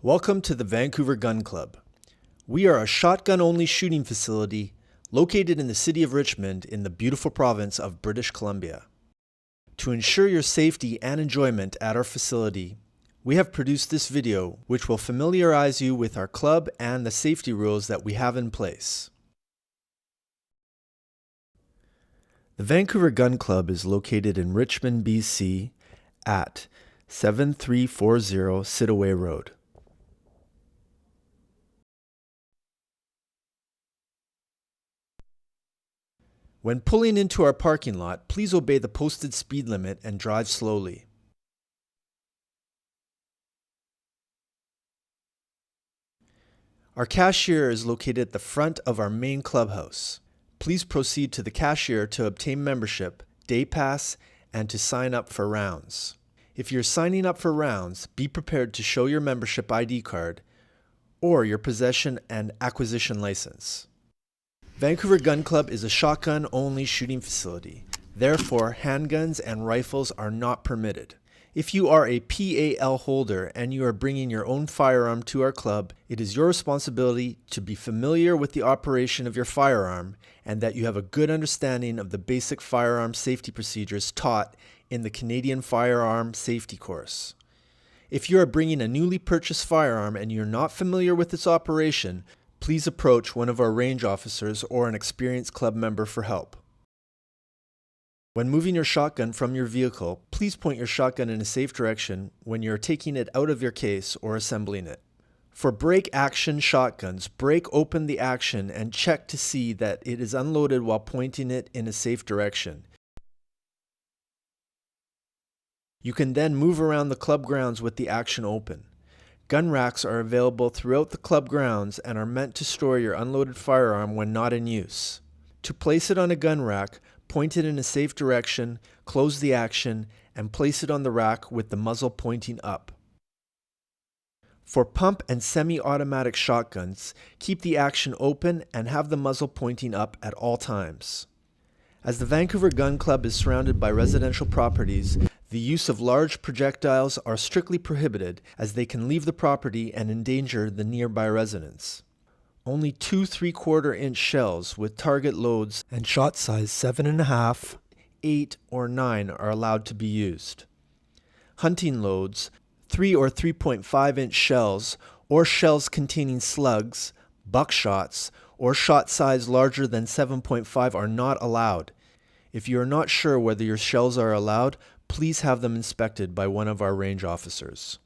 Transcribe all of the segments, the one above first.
Welcome to the Vancouver Gun Club. We are a shotgun-only shooting facility located in the city of Richmond in the beautiful province of British Columbia. To ensure your safety and enjoyment at our facility, we have produced this video which will familiarize you with our club and the safety rules that we have in place. The Vancouver Gun Club is located in Richmond, BC at 7340 Sitaway Road. When pulling into our parking lot, please obey the posted speed limit and drive slowly. Our cashier is located at the front of our main clubhouse. Please proceed to the cashier to obtain membership, day pass, and to sign up for rounds. If you're signing up for rounds, be prepared to show your membership ID card or your possession and acquisition license. Vancouver Gun Club is a shotgun-only shooting facility. Therefore, handguns and rifles are not permitted. If you are a PAL holder and you are bringing your own firearm to our club, it is your responsibility to be familiar with the operation of your firearm and that you have a good understanding of the basic firearm safety procedures taught in the Canadian Firearm Safety Course. If you are bringing a newly purchased firearm and you're not familiar with its operation, please approach one of our range officers or an experienced club member for help. When moving your shotgun from your vehicle, please point your shotgun in a safe direction when you're taking it out of your case or assembling it. For break action shotguns, break open the action and check to see that it is unloaded while pointing it in a safe direction. You can then move around the club grounds with the action open. Gun racks are available throughout the club grounds and are meant to store your unloaded firearm when not in use. To place it on a gun rack, point it in a safe direction, close the action, and place it on the rack with the muzzle pointing up. For pump and semi-automatic shotguns, keep the action open and have the muzzle pointing up at all times. As the Vancouver Gun Club is surrounded by residential properties, the use of large projectiles are strictly prohibited as they can leave the property and endanger the nearby residents. Only 2 3/4-inch shells with target loads and shot size 7.5, 8, or 9 are allowed to be used. Hunting loads, 3 or 3.5-inch shells, or shells containing slugs, buckshots, or shot size larger than 7.5 are not allowed. If you are not sure whether your shells are allowed, please have them inspected by one of our range officers.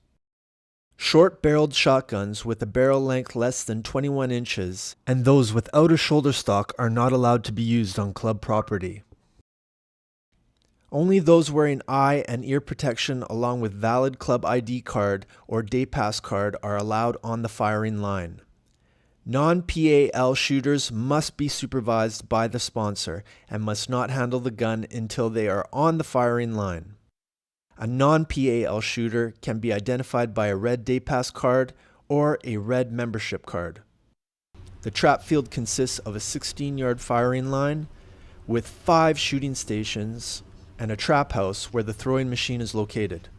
Short-barreled shotguns with a barrel length less than 21 inches and those without a shoulder stock are not allowed to be used on club property. Only those wearing eye and ear protection along with valid club ID card or day pass card are allowed on the firing line. Non-PAL shooters must be supervised by the sponsor and must not handle the gun until they are on the firing line. A non-PAL shooter can be identified by a red day pass card or a red membership card. The trap field consists of a 16-yard firing line with 5 shooting stations and a trap house where the throwing machine is located.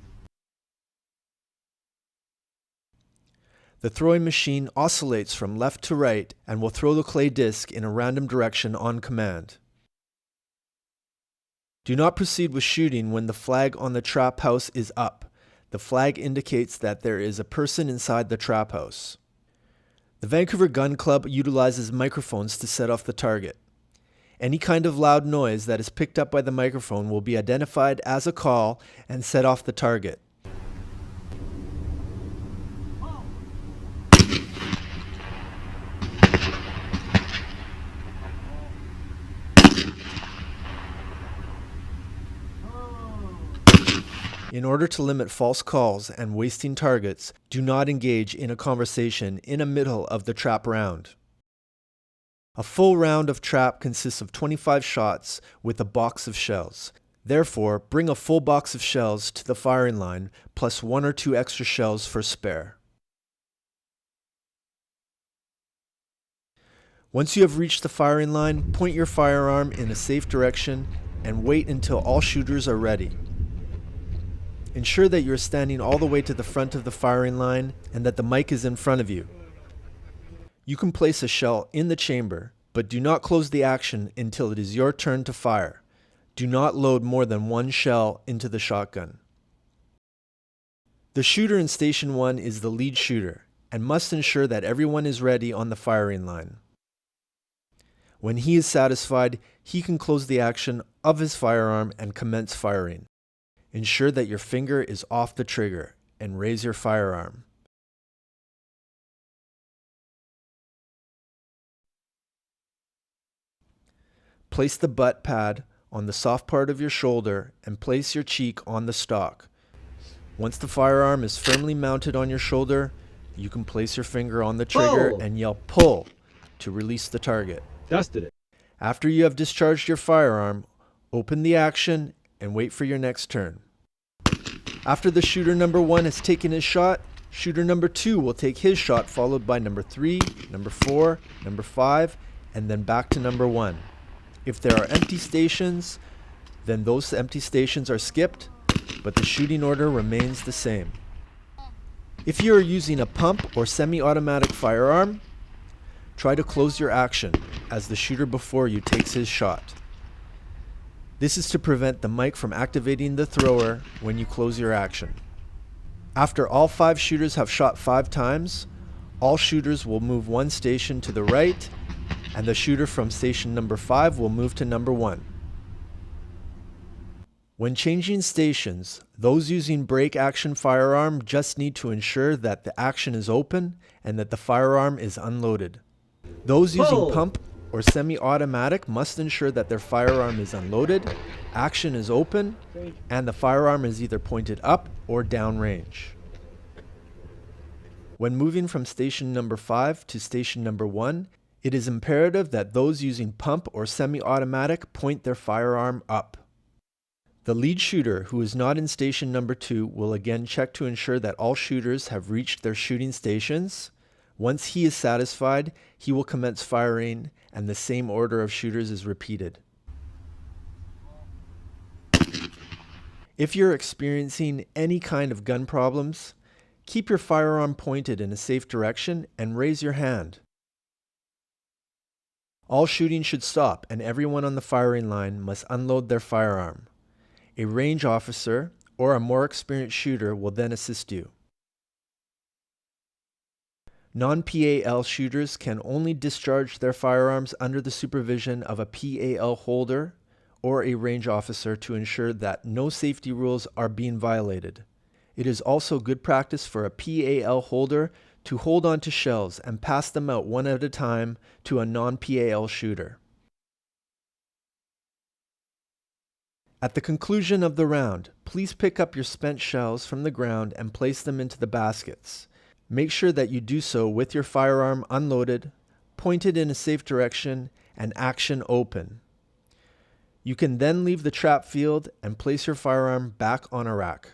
The throwing machine oscillates from left to right and will throw the clay disc in a random direction on command. Do not proceed with shooting when the flag on the trap house is up. The flag indicates that there is a person inside the trap house. The Vancouver Gun Club utilizes microphones to set off the target. Any kind of loud noise that is picked up by the microphone will be identified as a call and set off the target. In order to limit false calls and wasting targets, do not engage in a conversation in the middle of the trap round. A full round of trap consists of 25 shots with a box of shells. Therefore, bring a full box of shells to the firing line plus 1 or 2 extra shells for spare. Once you have reached the firing line, point your firearm in a safe direction and wait until all shooters are ready. Ensure that you're standing all the way to the front of the firing line and that the mic is in front of you. You can place a shell in the chamber, but do not close the action until it is your turn to fire. Do not load more than one shell into the shotgun. The shooter in Station 1 is the lead shooter and must ensure that everyone is ready on the firing line. When he is satisfied, he can close the action of his firearm and commence firing. Ensure that your finger is off the trigger and raise your firearm. Place the butt pad on the soft part of your shoulder and place your cheek on the stock. Once the firearm is firmly mounted on your shoulder, you can place your finger on the trigger and yell "pull" to release the target. Dusted it. After you have discharged your firearm, open the action and wait for your next turn. After the shooter number 1 has taken his shot, shooter number 2 will take his shot, followed by number 3, number 4, number 5, and then back to number 1. If there are empty stations, then those empty stations are skipped, but the shooting order remains the same. If you are using a pump or semi-automatic firearm, try to close your action as the shooter before you takes his shot. This is to prevent the mic from activating the thrower when you close your action. After all 5 shooters have shot 5 times, all shooters will move 1 station to the right, and the shooter from station number 5 will move to number 1. When changing stations, those using break action firearm just need to ensure that the action is open and that the firearm is unloaded. Those using pump or semi-automatic must ensure that their firearm is unloaded, action is open, and the firearm is either pointed up or downrange. When moving from station number 5 to station number 1, it is imperative that those using pump or semi-automatic point their firearm up. The lead shooter, who is not in station number 2, will again check to ensure that all shooters have reached their shooting stations. Once he is satisfied, he will commence firing, and the same order of shooters is repeated. If you're experiencing any kind of gun problems, keep your firearm pointed in a safe direction and raise your hand. All shooting should stop, and everyone on the firing line must unload their firearm. A range officer or a more experienced shooter will then assist you. Non-PAL shooters can only discharge their firearms under the supervision of a PAL holder or a range officer to ensure that no safety rules are being violated. It is also good practice for a PAL holder to hold on to shells and pass them out one at a time to a non-PAL shooter. At the conclusion of the round, please pick up your spent shells from the ground and place them into the baskets. Make sure that you do so with your firearm unloaded, pointed in a safe direction, and action open. You can then leave the trap field and place your firearm back on a rack.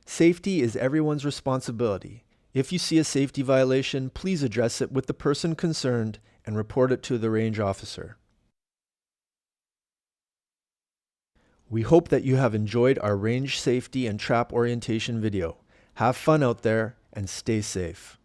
Safety is everyone's responsibility. If you see a safety violation, please address it with the person concerned and report it to the range officer. We hope that you have enjoyed our range safety and trap orientation video. Have fun out there and stay safe.